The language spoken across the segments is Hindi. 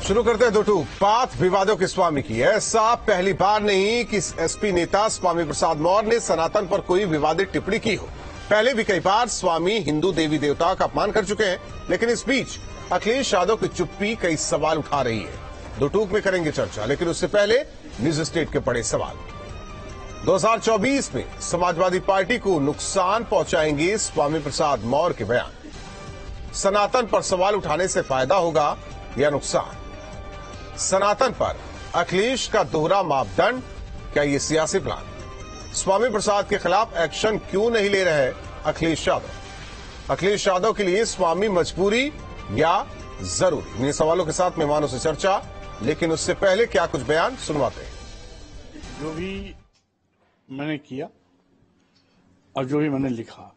शुरू करते हैं दो टूक बात विवादों के स्वामी की। ऐसा पहली बार नहीं कि एसपी नेता स्वामी प्रसाद मौर्य ने सनातन पर कोई विवादित टिप्पणी की हो। पहले भी कई बार स्वामी हिंदू देवी देवताओं का अपमान कर चुके हैं, लेकिन इस बीच अखिलेश यादव की चुप्पी कई सवाल उठा रही है। दो टूक में करेंगे चर्चा, लेकिन उससे पहले न्यूज स्टेट के बड़े सवाल। 2024 में समाजवादी पार्टी को नुकसान पहुंचाएंगे स्वामी प्रसाद मौर्य के बयान। सनातन पर सवाल उठाने से फायदा होगा या नुकसान? सनातन पर अखिलेश का दोहरा मापदंड, क्या ये सियासी प्लान? स्वामी प्रसाद के खिलाफ एक्शन क्यों नहीं ले रहे अखिलेश यादव? अखिलेश यादव के लिए स्वामी मजबूरी या जरूरी? इन सवालों के साथ मेहमानों से चर्चा, लेकिन उससे पहले क्या कुछ बयान सुनवाते हैं। जो भी मैंने किया और जो भी मैंने लिखा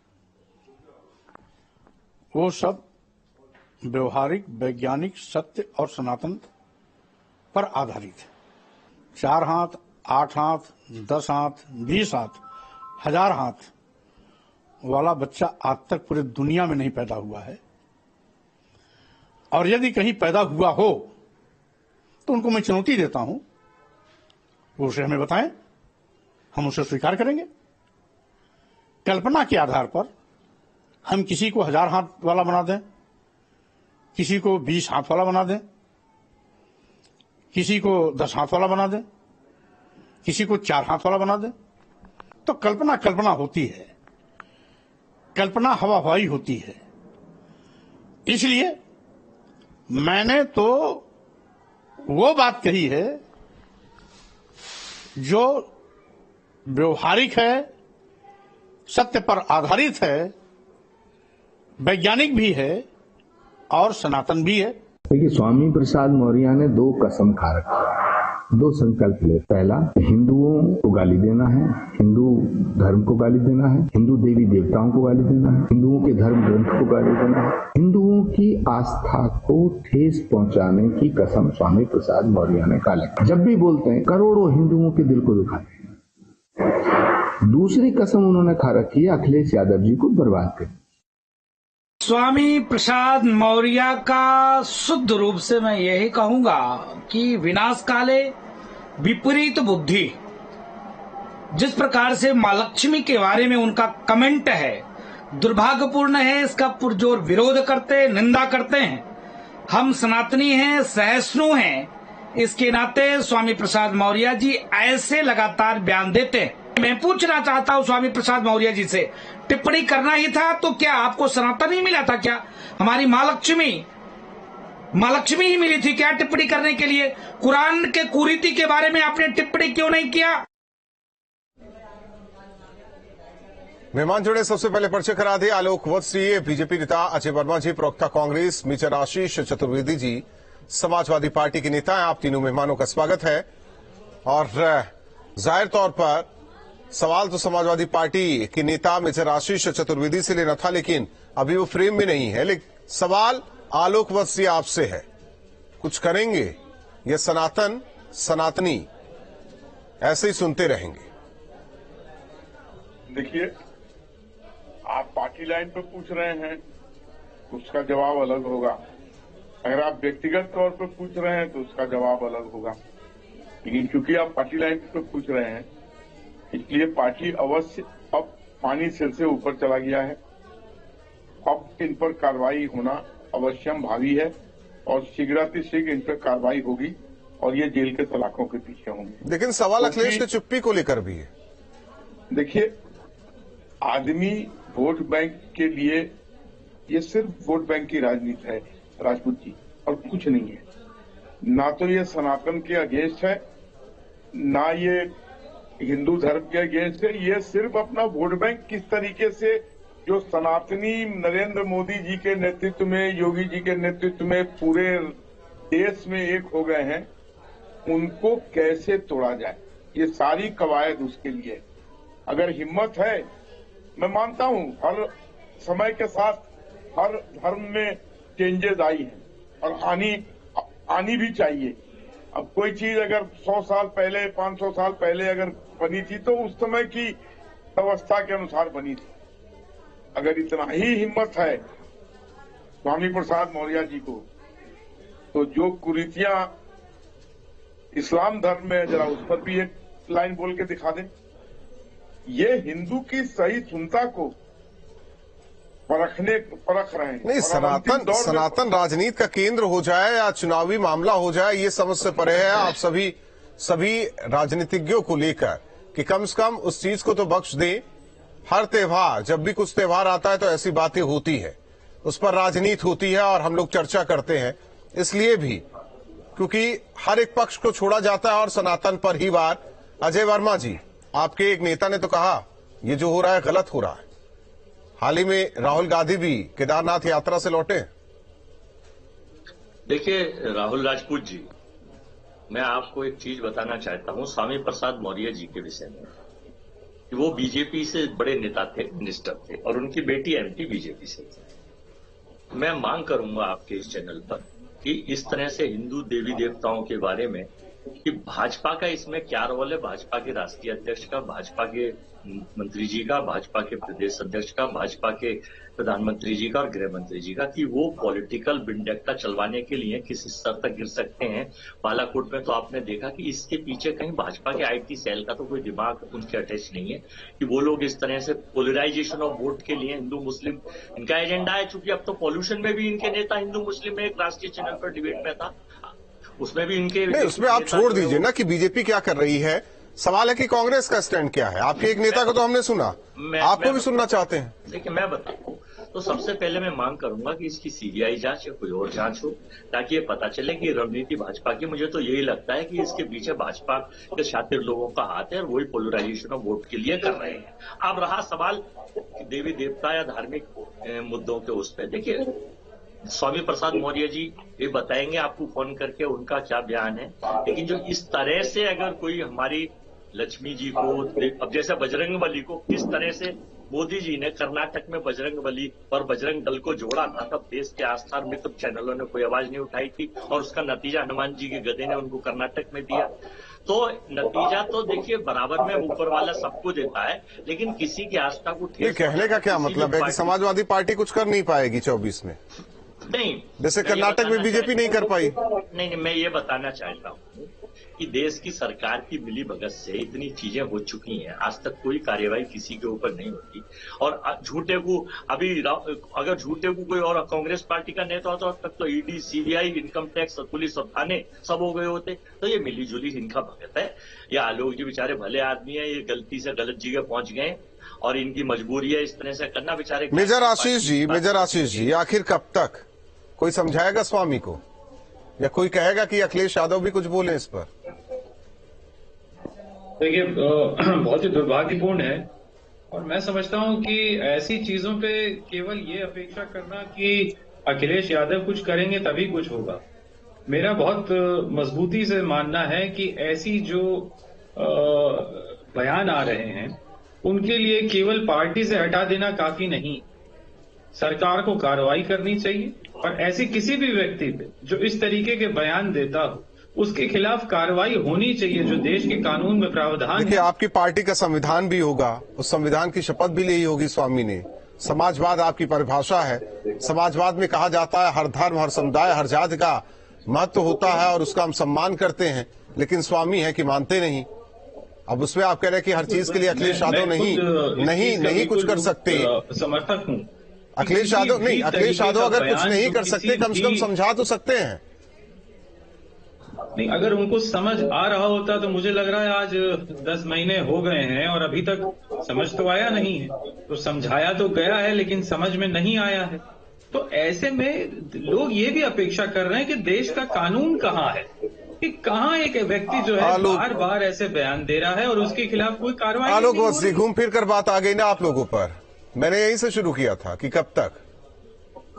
वो सब व्यवहारिक, वैज्ञानिक, सत्य और सनातन पर आधारित है। 4 हाथ, 8 हाथ, 10 हाथ, 20 हाथ, 1000 हाथ वाला बच्चा आज तक पूरे दुनिया में नहीं पैदा हुआ है, और यदि कहीं पैदा हुआ हो तो उनको मैं चुनौती देता हूं, वो उसे हमें बताएं, हम उसे स्वीकार करेंगे। कल्पना के आधार पर हम किसी को 1000 हाथ वाला बना दें, किसी को 20 हाथ वाला बना दें, किसी को 10 हाथ वाला बना दें, किसी को 4 हाथ वाला बना दें, तो कल्पना कल्पना होती है, कल्पना हवा हवाई होती है। इसलिए मैंने तो वो बात कही है जो व्यवहारिक है, सत्य पर आधारित है, वैज्ञानिक भी है और सनातन भी है। देखिए, स्वामी प्रसाद मौर्य ने 2 कसम खा रखी, 2 संकल्प ले। पहला, हिंदुओं को गाली देना है, हिंदू धर्म को गाली देना है, हिंदू देवी देवताओं को गाली देना है, हिंदुओं के धर्म ग्रंथ को गाली देना है। हिंदुओं की आस्था को ठेस पहुंचाने की कसम स्वामी प्रसाद मौर्य ने खा ली। जब भी बोलते हैं करोड़ों हिंदुओं के दिल को दुखाते हैं। दूसरी कसम उन्होंने खा रखी है अखिलेश यादव जी को बर्बाद करने। स्वामी प्रसाद मौर्य का शुद्ध रूप से मैं यही कहूंगा कि विनाश काले विपरीत बुद्धि। जिस प्रकार से मां लक्ष्मी के बारे में उनका कमेंट है, दुर्भाग्यपूर्ण है। इसका पुरजोर विरोध करते, निंदा करते हैं। हम सनातनी हैं, सहिष्णु हैं, इसके नाते स्वामी प्रसाद मौर्य जी ऐसे लगातार बयान देते हैं। मैं पूछना चाहता हूं स्वामी प्रसाद मौर्य जी से, टिप्पणी करना ही था तो क्या आपको सनातन ही मिला था? क्या हमारी मां लक्ष्मी ही मिली थी क्या टिप्पणी करने के लिए? कुरान के कुरीति के बारे में आपने टिप्पणी क्यों नहीं किया? मेहमान जुड़े, सबसे पहले परिचय करा दे। आलोक वत्सी, बीजेपी नेता अजय वर्मा जी, प्रवक्ता कांग्रेस मेजर आशीष चतुर्वेदी जी, समाजवादी पार्टी के नेता हैं। आप तीनों मेहमानों का स्वागत है। और जाहिर तौर पर सवाल तो समाजवादी पार्टी के नेता मेजर आशीष चतुर्वेदी से लेना था, लेकिन अभी वो फ्रेम में नहीं है। लेकिन सवाल आलोक वत्सी आपसे है, कुछ करेंगे या सनातनी ऐसे ही सुनते रहेंगे? देखिए, आप पार्टी लाइन पर पूछ रहे हैं, उसका जवाब अलग होगा। अगर आप व्यक्तिगत तौर पर पूछ रहे हैं तो उसका जवाब अलग होगा। लेकिन क्योंकि आप पार्टी लाइन पर पूछ रहे हैं, इसलिए पार्टी अवश्य अब पानी सिर से ऊपर चला गया है। अब इन पर कार्रवाई होना अवश्यम भावी है और शीघ्रातिशीघ्र इन पर कार्रवाई होगी और ये जेल के सलाखों के पीछे होंगे। लेकिन सवाल अखिलेश की चुप्पी को लेकर भी है। देखिए, आदमी वोट बैंक के लिए, ये सिर्फ वोट बैंक की राजनीति है राजपूत जी, और कुछ नहीं है। ना तो ये सनातन के अगेंस्ट है, ना ये हिंदू धर्म के अगेंस्ट है। ये सिर्फ अपना वोट बैंक किस तरीके से जो सनातनी नरेंद्र मोदी जी के नेतृत्व में, योगी जी के नेतृत्व में पूरे देश में एक हो गए हैं, उनको कैसे तोड़ा जाए, ये सारी कवायद उसके लिए। अगर हिम्मत है, मैं मानता हूं हर समय के साथ हर धर्म में चेंजेस आई हैं और आनी भी चाहिए। अब कोई चीज अगर 100 साल पहले, 500 साल पहले अगर बनी थी तो उस समय की व्यवस्था के अनुसार बनी थी। अगर इतना ही हिम्मत है स्वामी प्रसाद मौर्य जी को, तो जो कुरीतियां इस्लाम धर्म में है, जरा उस पर भी एक लाइन बोल के दिखा दें। ये हिंदू की सही सुनता को परख रहे हैं। नहीं, सनातन राजनीति का केंद्र हो जाए या चुनावी मामला हो जाए, ये समझ से परे है। आप सभी राजनीतिज्ञों को लेकर कि कम से कम उस चीज को तो बख्श दें। हर त्योहार, जब भी कुछ त्योहार आता है तो ऐसी बातें होती है, उस पर राजनीति होती है और हम लोग चर्चा करते हैं, इसलिए भी क्योंकि हर एक पक्ष को छोड़ा जाता है और सनातन पर ही वार। अजय वर्मा जी, आपके एक नेता ने तो कहा ये जो हो रहा है गलत हो रहा है। हाल ही में राहुल गांधी भी केदारनाथ यात्रा से लौटे। देखिए राहुल राजपूत जी, मैं आपको एक चीज बताना चाहता हूं स्वामी प्रसाद मौर्य जी के विषय में। वो बीजेपी से बड़े नेता थे, मिनिस्टर थे, और उनकी बेटी एमपी बीजेपी से थी। मैं मांग करूंगा आपके इस चैनल पर कि इस तरह से हिंदू देवी देवताओं के बारे में कि भाजपा का इसमें क्या रोल है, भाजपा के राष्ट्रीय अध्यक्ष का, भाजपा के मंत्री जी का, भाजपा के प्रदेश अध्यक्ष का, भाजपा के प्रधानमंत्री जी का और गृह मंत्री जी का, कि वो पॉलिटिकल विंडेक्टा चलवाने के लिए किस स्तर तक गिर सकते हैं। बालाकोट में तो आपने देखा कि इसके पीछे कहीं भाजपा के आईटी सेल का तो कोई दिमाग उनके अटैच नहीं है कि वो लोग इस तरह से पोलराइजेशन ऑफ वोट के लिए हिंदू मुस्लिम इनका एजेंडा है। चूंकि अब तो पॉल्यूशन में भी इनके नेता हिंदू मुस्लिम में एक राष्ट्रीय चैनल पर डिबेट में था, उसमें भी इनके नहीं, उसमें आप छोड़ दीजिए ना कि बीजेपी क्या कर रही है। सवाल है कि कांग्रेस का स्टैंड क्या है। आपके एक नेता को तो हमने सुना, आपको भी सुनना चाहते हैं। देखिए मैं बताऊं तो सबसे पहले मैं मांग करूंगा कि इसकी सीबीआई जांच या कोई और जांच हो, ताकि ये पता चले कि रणनीति भाजपा की। मुझे तो यही लगता है कि इसके पीछे भाजपा के शातिर लोगों का हाथ है और वही पोलराइजेशन ऑफ वोट के लिए कर रहे हैं। अब रहा सवाल देवी देवता या धार्मिक मुद्दों के उस पर, देखिए स्वामी प्रसाद मौर्य जी ये बताएंगे आपको फोन करके उनका क्या बयान है। लेकिन जो इस तरह से अगर कोई हमारी लक्ष्मी जी को, अब जैसे बजरंगबली को किस तरह से मोदी जी ने कर्नाटक में बजरंगबली और बजरंग दल को जोड़ा था, तब देश के आस्था मित्र चैनलों ने कोई आवाज नहीं उठाई थी और उसका नतीजा हनुमान जी के गधे ने उनको कर्नाटक में दिया। तो नतीजा तो देखिए बराबर में ऊपर वाला सबको देता है, लेकिन किसी की आस्था को ये कहने का क्या मतलब है कि समाजवादी पार्टी कुछ कर नहीं पाएगी 24 में? नहीं, जैसे कर्नाटक में बीजेपी नहीं कर पाई। नहीं, मैं ये बताना चाहता हूँ कि देश की सरकार की मिली भगत से इतनी चीजें हो चुकी हैं, आज तक कोई कार्यवाही किसी के ऊपर नहीं होती। और झूठे को अभी अगर झूठे को कोई और कांग्रेस पार्टी का नेता होता तब तो ED, CBI, income tax, police और थाने सब हो गए होते। तो ये मिली जुली इनका भगत है। ये आलोक जी बेचारे भले आदमी है, ये गलती से गलत जगह पहुंच गए और इनकी मजबूरी है इस तरह से करना। बेचारे मेजर आशीष जी, आखिर कब तक कोई समझाएगा स्वामी को, या कोई कहेगा कि अखिलेश यादव भी कुछ बोले इस पर? देखिए बहुत ही दुर्भाग्यपूर्ण है और मैं समझता हूं कि ऐसी चीजों पे केवल ये अपेक्षा करना कि अखिलेश यादव कुछ करेंगे तभी कुछ होगा, मेरा बहुत मजबूती से मानना है कि ऐसी जो बयान आ रहे हैं उनके लिए केवल पार्टी से हटा देना काफी नहीं, सरकार को कार्रवाई करनी चाहिए और ऐसे किसी भी व्यक्ति पे जो इस तरीके के बयान देता हो उसके खिलाफ कार्रवाई होनी चाहिए, जो देश के कानून में प्रावधान। देखिए आपकी पार्टी का संविधान भी होगा, उस संविधान की शपथ भी ली होगी स्वामी ने। समाजवाद आपकी परिभाषा है। समाजवाद में कहा जाता है हर धर्म, हर समुदाय, हर जाति का महत्व होता है और उसका हम सम्मान करते हैं, लेकिन स्वामी है कि मानते नहीं। अब उसमें आप कह रहे हैं कि हर चीज के लिए अखिलेश यादव नहीं कुछ कर सकते। समर्थक हूँ अखिलेश यादव नहीं, अखिलेश यादव अगर कुछ नहीं कर सकते कम से कम समझा तो सकते हैं। नहीं, अगर उनको समझ आ रहा होता तो मुझे लग रहा है आज 10 महीने हो गए हैं और अभी तक समझ तो आया नहीं है। तो समझाया तो गया है लेकिन समझ में नहीं आया है। तो ऐसे में लोग ये भी अपेक्षा कर रहे हैं कि देश का कानून कहाँ है, कि कहाँ एक व्यक्ति जो है बार बार ऐसे बयान दे रहा है और उसके खिलाफ कोई कार्रवाई। आलोक बस घूम फिर कर बात आ गई ना आप लोगों पर। मैंने यहीं से शुरू किया था कि कब तक।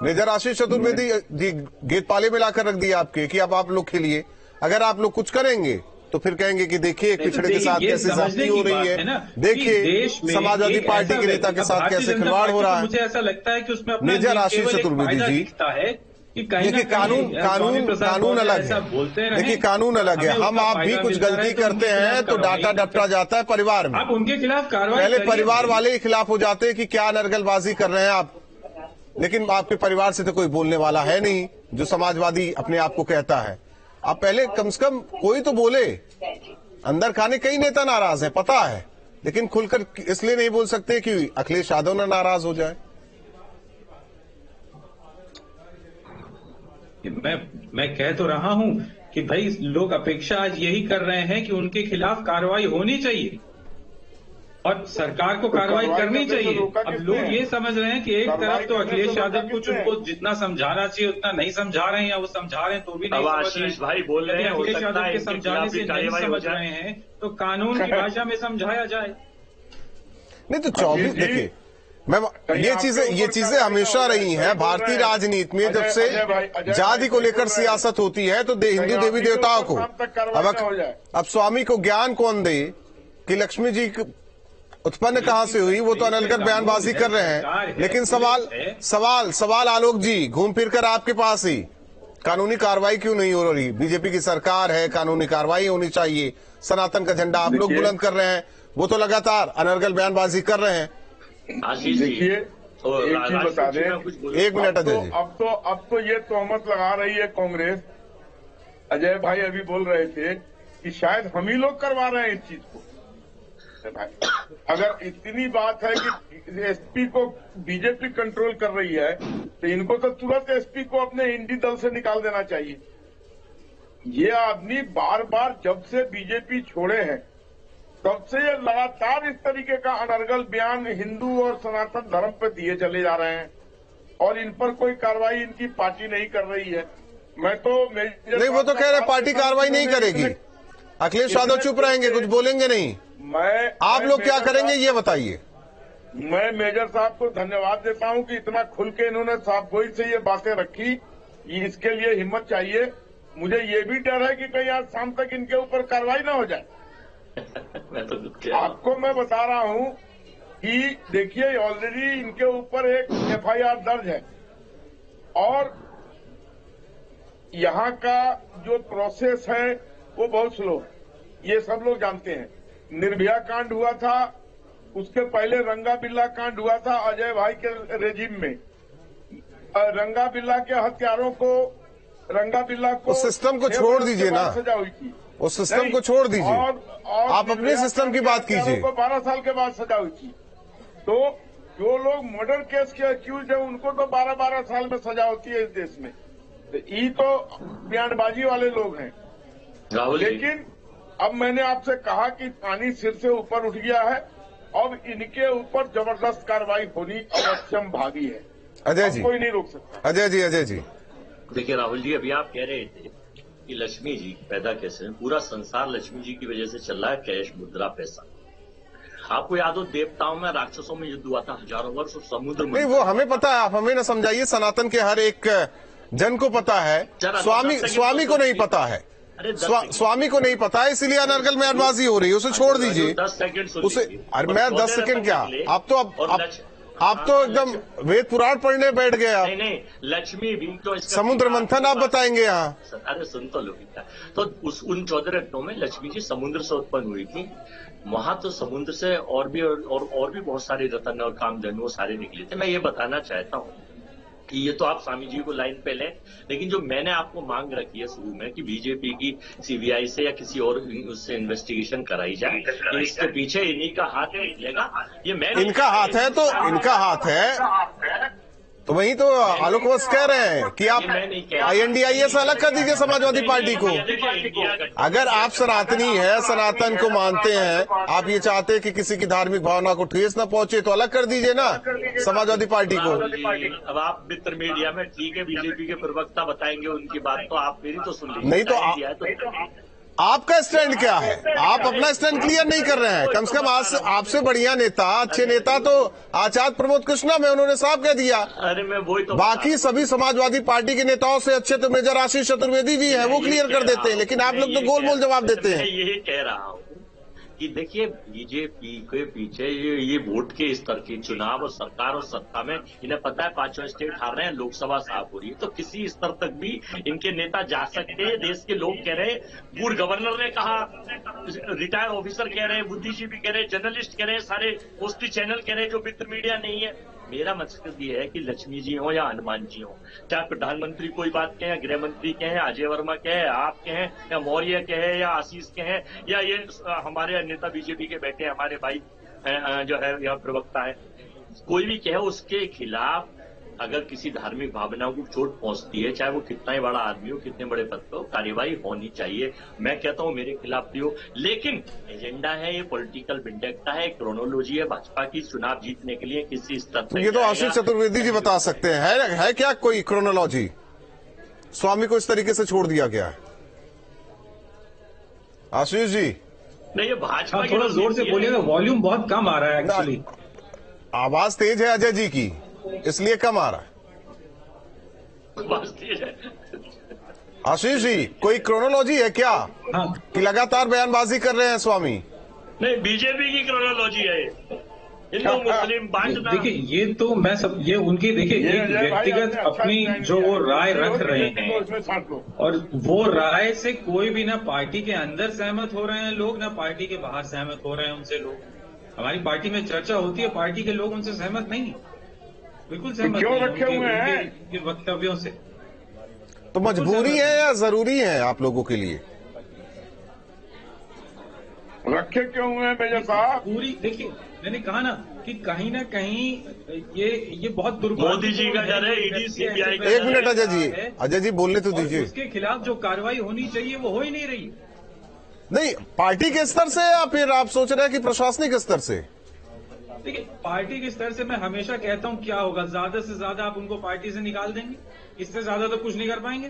मेजर आशीष चतुर्वेदी जी गेट पाले में लाकर रख दिया आपके कि अब आप लोग खेलिए, अगर आप लोग कुछ करेंगे तो फिर कहेंगे कि देखिए एक पिछड़े के साथ कैसे ज्यादती हो रही है, देखिए समाजवादी पार्टी के नेता के साथ कैसे खिलवाड़ हो रहा है। मुझे ऐसा लगता है कि उसमें मेजर आशीष चतुर्वेदी जी देखिए कानून अलग है। देखिए कानून अलग है। हम आप भी कुछ गलती करते हैं तो डाटा डपटा जाता है परिवार में। आप उनके खिलाफ कार्रवाई पहले परिवार वाले के खिलाफ हो जाते हैं कि क्या नरगलबाजी कर रहे हैं आप। लेकिन आपके परिवार से तो कोई बोलने वाला है नहीं जो समाजवादी अपने आप को कहता है। आप पहले कम से कम कोई तो बोले। अंदर खाने कई नेता नाराज हैं, पता है, लेकिन खुलकर इसलिए नहीं बोल सकते कि अखिलेश यादव ना नाराज हो जाए। मैं कह तो रहा हूं कि भाई लोग अपेक्षा आज यही कर रहे हैं कि उनके खिलाफ कार्रवाई होनी चाहिए और सरकार को कार्रवाई करनी चाहिए। अब लोग ये समझ रहे हैं कि एक तरफ तो अखिलेश यादव कुछ उनको जितना समझाना चाहिए उतना नहीं समझा रहे हैं, या वो समझा रहे हैं तो भी नहीं समझ रहे हैं। भाई बोल रहे हैं अखिलेश यादव के समझाने से नहीं समझ रहे हैं तो कानून की भाषा में समझाया जाए। नहीं तो 24 देखिए, मैं ये चीजें हमेशा रही हैं भारतीय राजनीति में। जब से जाति को लेकर सियासत होती है तो हिंदू देवी देवताओं को अब स्वामी को ज्ञान कौन दे कि लक्ष्मी जी उत्पन्न कहां से हुई, वो तो अनलगढ़ बयानबाजी कर रहे हैं। लेकिन सवाल आलोक जी घूम फिर कर आपके पास ही, कानूनी कार्रवाई क्यों नहीं हो रही? बीजेपी की सरकार है, कानूनी कार्रवाई होनी चाहिए। सनातन का झंडा आप लोग बुलंद कर रहे हैं, वो तो लगातार अनर्गल बयानबाजी कर रहे हैं। देखिए एक चीज बता दें, 1 मिनट अजय जी। अब तो ये तोहमत लगा रही है कांग्रेस। अजय भाई अभी बोल रहे थे कि शायद हम ही लोग करवा रहे हैं इस चीज को। भाई अगर इतनी बात है कि एसपी को बीजेपी कंट्रोल कर रही है तो इनको तो तुरंत एसपी को अपने इंडी दल से निकाल देना चाहिए। ये आदमी बार बार जब से बीजेपी छोड़े हैं तब से ये लगातार इस तरीके का अनर्गल बयान हिंदू और सनातन धर्म पे दिए चले जा रहे हैं और इन पर कोई कार्रवाई इनकी पार्टी नहीं कर रही है। मैं तो नहीं, वो तो कह रहे पार्टी कार्रवाई नहीं करेगी, अखिलेश यादव चुप रहेंगे, कुछ बोलेंगे नहीं। आप लोग क्या करेंगे ये बताइए। मैं मेजर साहब को धन्यवाद देता हूं कि इतना खुल के इन्होंने साफगोई से ये बातें रखी, इसके लिए हिम्मत चाहिए। मुझे ये भी डर है कि कहीं आज शाम तक इनके ऊपर कार्रवाई ना हो जाए। आपको मैं बता रहा हूं कि देखिए ऑलरेडी इनके ऊपर एक एफआईआर दर्ज है और यहाँ का जो प्रोसेस है वो बहुत स्लो, ये सब लोग जानते हैं। निर्भया कांड हुआ था, उसके पहले रंगा बिल्ला कांड हुआ था अजय भाई के रेजिम में। रंगा बिल्ला के हत्यारों को, रंगा बिल्ला को सिस्टम को छोड़ दीजिए ना, सजा हुई थी। उस सिस्टम को छोड़ दीजिए और आप अपने सिस्टम की बात कीजिए। 12 साल के बाद सजा हुई थी। तो जो लोग मर्डर केस के अक्यूज है उनको तो 12-12 साल में सजा होती है इस देश में। तो ये तो बयानबाजी वाले लोग हैं। लेकिन अब मैंने आपसे कहा कि पानी सिर से ऊपर उठ गया है, अब इनके ऊपर जबरदस्त कार्रवाई होनी अवश्यम भागी है। अजय जी कोई नहीं रोक सकता। अजय जी देखिए राहुल जी, अभी आप कह रहे थे कि लक्ष्मी जी पैदा कैसे हैं, पूरा संसार लक्ष्मी जी की वजह से चल रहा है, कैश मुद्रा पैसा। आपको याद हो देवताओं में राक्षसों में युद्ध हुआ था हजारों वर्ष, समुद्र में। नहीं वो हमें पता है, आप हमें न समझाइए, सनातन के हर एक जन को पता है, स्वामी को नहीं पता है। स्वामी को नहीं पता है, इसीलिए अनर्गल बयानबाजी हो रही है। उसे छोड़ दीजिए, 10 सेकंड उसे। अरे मैं 10 सेकंड क्या, आप तो एकदम वेद पुराण पढ़ने बैठ गए। आप नहीं, लक्ष्मी भी तो समुद्र मंथन आप बताएंगे यहाँ। अरे सुन तो लो, तो उन 14 रत्नों में लक्ष्मी जी समुद्र से उत्पन्न हुई थी। वहां तो समुद्र से और भी बहुत सारे रत्न और कामधेनु सारे निकले थे। मैं ये बताना चाहता हूँ कि ये तो आप स्वामी जी को लाइन पे लें, लेकिन जो मैंने आपको मांग रखी है शुरू में कि बीजेपी की सीबीआई से या किसी और उससे इन्वेस्टिगेशन कराई जाए, इसके पीछे इन्हीं का हाथ निकलेगा। ये मैं इनका हाथ है तो इनका हाथ है, तो वही तो आलोक बस कह रहे हैं कि आप INDIA से अलग कर दीजिए समाजवादी पार्टी को। अगर आप सनातनी है, सनातन को मानते हैं, आप ये चाहते हैं कि किसी की धार्मिक भावना को ठेस न पहुंचे, तो अलग कर दीजिए ना समाजवादी पार्टी को। अब आप मित्र मीडिया में ठीक है बीजेपी के प्रवक्ता बताएंगे उनकी बात, तो आप मेरी तो सुन लीजिए। नहीं तो आपका स्टैंड क्या है? आप अपना स्टैंड क्लियर नहीं कर रहे हैं। कम से कम आपसे बढ़िया नेता, अच्छे नेता तो आचार्य प्रमोद कृष्णा में, उन्होंने साफ कह दिया। अरे मैं वही तो बाकी सभी समाजवादी पार्टी के नेताओं से अच्छे तो मेजर आशीष चतुर्वेदी जी हैं, वो क्लियर कर देते हैं, लेकिन आप लोग तो गोल मोल जवाब देते हैं। यही कह रहा हूँ कि देखिए बीजेपी के पीछे ये वोट के स्तर की चुनाव और सरकार और सत्ता में इन्हें पता है 5 स्टेट हार रहे हैं, लोकसभा साफ हो रही है, तो किसी स्तर तक भी इनके नेता जा सकते हैं। देश के लोग कह रहे हैं, पूर्व गवर्नर ने कहा, रिटायर ऑफिसर कह रहे हैं, बुद्धिजीवी कह रहे हैं, जर्नलिस्ट कह रहे हैं, सारे पोस्टी चैनल कह रहे हैं जो मित्र मीडिया नहीं है, मेरा मकसद ये है कि लक्ष्मी जी हो या हनुमान जी हो, चाहे प्रधानमंत्री कोई बात कहें, गृह मंत्री कहें, अजय वर्मा कहे, आप कहें, या मौर्य कहे, या आशीष कहें, या ये हमारे नेता बीजेपी के बैठे हमारे भाई जो है यह प्रवक्ता है, कोई भी कहे, उसके खिलाफ अगर किसी धार्मिक भावनाओं को चोट पहुंचती है, चाहे वो कितना ही बड़ा आदमी हो, कितने बड़े पद पर हो, कार्यवाही होनी चाहिए। मैं कहता हूं मेरे खिलाफ भी हो, लेकिन एजेंडा है, ये पॉलिटिकल विंडेक्टा है, क्रोनोलॉजी है भाजपा की चुनाव जीतने के लिए किसी स्तर पर। ये तो आशीष चतुर्वेदी जी बता सकते हैं, है क्या कोई क्रोनोलॉजी? स्वामी को इस तरीके से छोड़ दिया गया है। आशीष जी नहीं, ये भाजपा थोड़ा जोर से बोलिएगा, वॉल्यूम बहुत कम आ रहा है एक्चुअली। आवाज तेज है अजय जी की, इसलिए कम आ रहा है। आशीष जी, कोई क्रोनोलॉजी है क्या? हाँ। कि लगातार बयानबाजी कर रहे हैं स्वामी? नहीं, बीजेपी की क्रोनोलॉजी है, हिंदू मुस्लिम बांटना। देखिए, ये तो मैं सब ये उनकी देखिए एक व्यक्तिगत अपनी जो वो राय रख रहे हैं, और वो राय से कोई भी ना पार्टी के अंदर सहमत हो रहे हैं लोग, ना पार्टी के बाहर सहमत हो रहे हैं उनसे लोग। हमारी पार्टी में चर्चा होती है, पार्टी के लोग उनसे सहमत नहीं है, बिल्कुल सहमत क्यों नहीं रखे हुए हैं उनके वक्तव्यों से। तो मजबूरी है या जरूरी है आप लोगों के लिए? रखे क्यों हुए हैं मेजर साहब? पूरी देखिए, मैंने कहा ना कि कहीं ना कहीं ये बहुत दुर्भाग्य। मोदी जी का डर है, ईडी सीबीआई का। एक मिनट अजय जी बोलने तो दीजिए। उसके खिलाफ जो कार्रवाई होनी चाहिए वो हो ही नहीं रही। नहीं, पार्टी के स्तर से या फिर आप सोच रहे हैं कि प्रशासनिक स्तर से? देखिए, पार्टी के स्तर से मैं हमेशा कहता हूं क्या होगा, ज्यादा से ज्यादा आप उनको पार्टी से निकाल देंगे, इससे ज्यादा तो कुछ नहीं कर पाएंगे।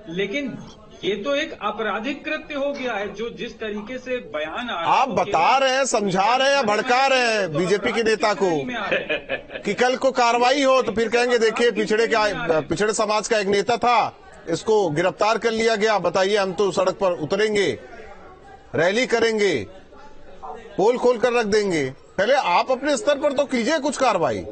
लेकिन ये तो एक आपराधिक कृत्य हो गया है, जो जिस तरीके से बयान आ रहा है। आप बता रहे हैं, समझा रहे हैं या भड़का रहे हैं बीजेपी के नेता को कि कल को कार्रवाई हो तो फिर कहेंगे देखिए पिछड़े समाज का एक नेता था, इसको गिरफ्तार कर लिया गया, बताइए हम तो सड़क पर उतरेंगे, रैली करेंगे, पोल खोल कर रख देंगे। पहले आप अपने स्तर पर तो कीजिए कुछ कार्रवाई,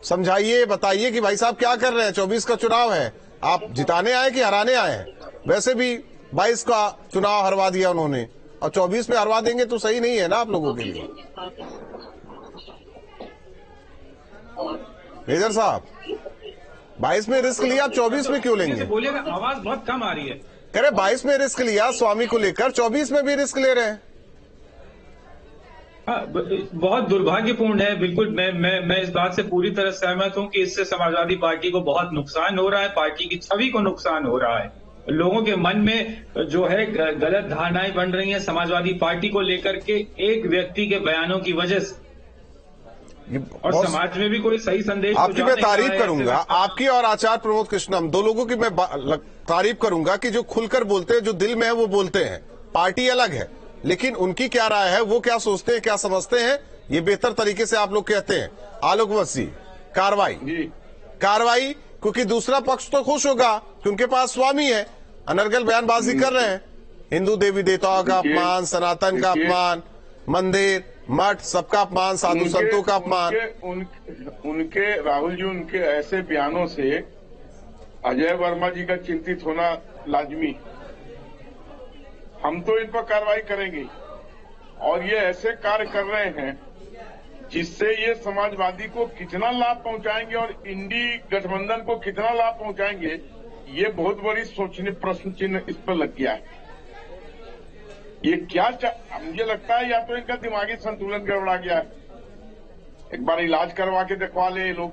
समझाइए, बताइए कि भाई साहब क्या कर रहे हैं। 24 का चुनाव है, आप जिताने आए कि हराने आए हैं? वैसे भी 22 का चुनाव हरवा दिया उन्होंने, और 24 में हरवा देंगे तो सही नहीं है ना आप लोगों के लिए। मेजर साहब, 22 में रिस्क लिया, 24 में क्यों लेंगे? बोलिएगा, आवाज बहुत कम आ रही है। कह रहे 22 में रिस्क लिया स्वामी को लेकर, 24 में भी रिस्क ले रहे हैं। हाँ, बहुत दुर्भाग्यपूर्ण है। बिल्कुल मैं इस बात से पूरी तरह सहमत हूं कि इससे समाजवादी पार्टी को बहुत नुकसान हो रहा है, पार्टी की छवि को नुकसान हो रहा है। लोगों के मन में जो है गलत धारणाएं बन रही हैं समाजवादी पार्टी को लेकर के, एक व्यक्ति के बयानों की वजह से, और समाज में भी कोई सही संदेश आपकी मैं तारीफ करूंगा, आपकी और आचार्य प्रमोद कृष्णम, दो लोगों की मैं तारीफ करूंगा कि जो खुलकर बोलते हैं, जो दिल में है वो बोलते हैं। पार्टी अलग है, लेकिन उनकी क्या राय है, वो क्या सोचते हैं, क्या समझते हैं, ये बेहतर तरीके से आप लोग कहते हैं। आलोक वसी, कार्रवाई, क्योंकि दूसरा पक्ष तो खुश होगा कि उनके पास स्वामी है, अनर्गल बयानबाजी कर रहे हैं, हिंदू देवी देवताओं का अपमान, सनातन का अपमान, मंदिर मठ सबका अपमान, साधु संतों का अपमान। उनके राहुल जी, उनके ऐसे बयानों से अजय वर्मा जी का चिंतित होना लाजमी। हम तो इन पर कार्रवाई करेंगे, और ये ऐसे कार्य कर रहे हैं जिससे ये समाजवादी को कितना लाभ पहुंचाएंगे और इंडी गठबंधन को कितना लाभ पहुंचाएंगे, ये बहुत बड़ी सोचने प्रश्न चिन्ह इस पर लग गया है। ये क्या मुझे लगता है या तो इनका दिमागी संतुलन गड़बड़ा गया है। एक बार इलाज करवा के दिखवा ले ये लोग,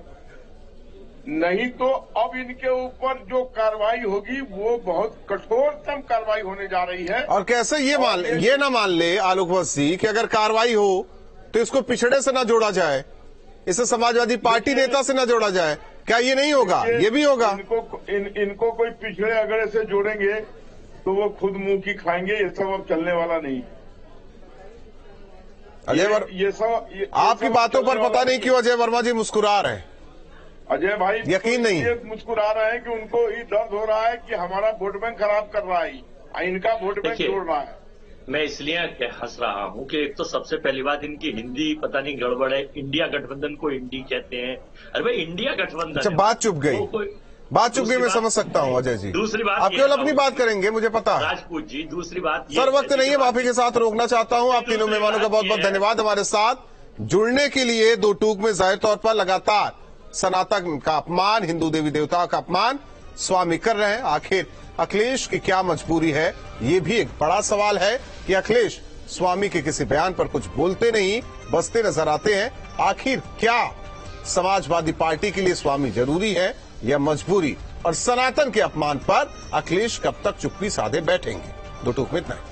नहीं तो अब इनके ऊपर जो कार्रवाई होगी वो बहुत कठोरतम कार्रवाई होने जा रही है। और कैसे ये ना मान ले आलोक वसी कि अगर कार्रवाई हो तो इसको पिछड़े से ना जोड़ा जाए, इसे समाजवादी पार्टी नेता से ना जोड़ा जाए, क्या ये नहीं होगा? ये भी होगा। इनको कोई पिछड़े अगर ऐसे जोड़ेंगे तो वो खुद मुंह की खाएंगे, ये सब अब चलने वाला नहीं। ये सब आपकी बातों पर पता नहीं क्यों अजय वर्मा जी मुस्कुरा रहे हैं। अजय भाई यकीन नहीं है, मुस्कुरा रहे हैं कि उनको ये दर्द हो रहा है कि हमारा वोट बैंक खराब कर रहा है, इनका वोट बैंक जोड़ रहा है। मैं इसलिए हंस रहा हूं कि एक तो सबसे पहली बात इनकी हिंदी पता नहीं गड़बड़ है, इंडिया गठबंधन को इंडी कहते हैं। अरे भाई इंडिया गठबंधन, अच्छा बात चुप गई, बात चुप गई, मैं समझ सकता हूं अजय जी। दूसरी बात, आप केवल अपनी बात करेंगे, मुझे पता है राजपूत जी। दूसरी बात सर, वक्त नहीं है, माफी के साथ रोकना चाहता हूं। आप तीनों मेहमानों का बहुत बहुत धन्यवाद हमारे साथ जुड़ने के लिए। दो टूक में जाहिर तौर पर लगातार सनातन का अपमान, हिंदू देवी देवताओं का अपमान स्वामी कर रहे हैं। आखिर अखिलेश की क्या मजबूरी है, ये भी एक बड़ा सवाल है कि अखिलेश स्वामी के किसी बयान पर कुछ बोलते नहीं, बसते नजर आते हैं। आखिर क्या समाजवादी पार्टी के लिए स्वामी जरूरी है या मजबूरी? और सनातन के अपमान पर अखिलेश कब तक चुप्पी साधे बैठेंगे? दो टूक में इतना ही।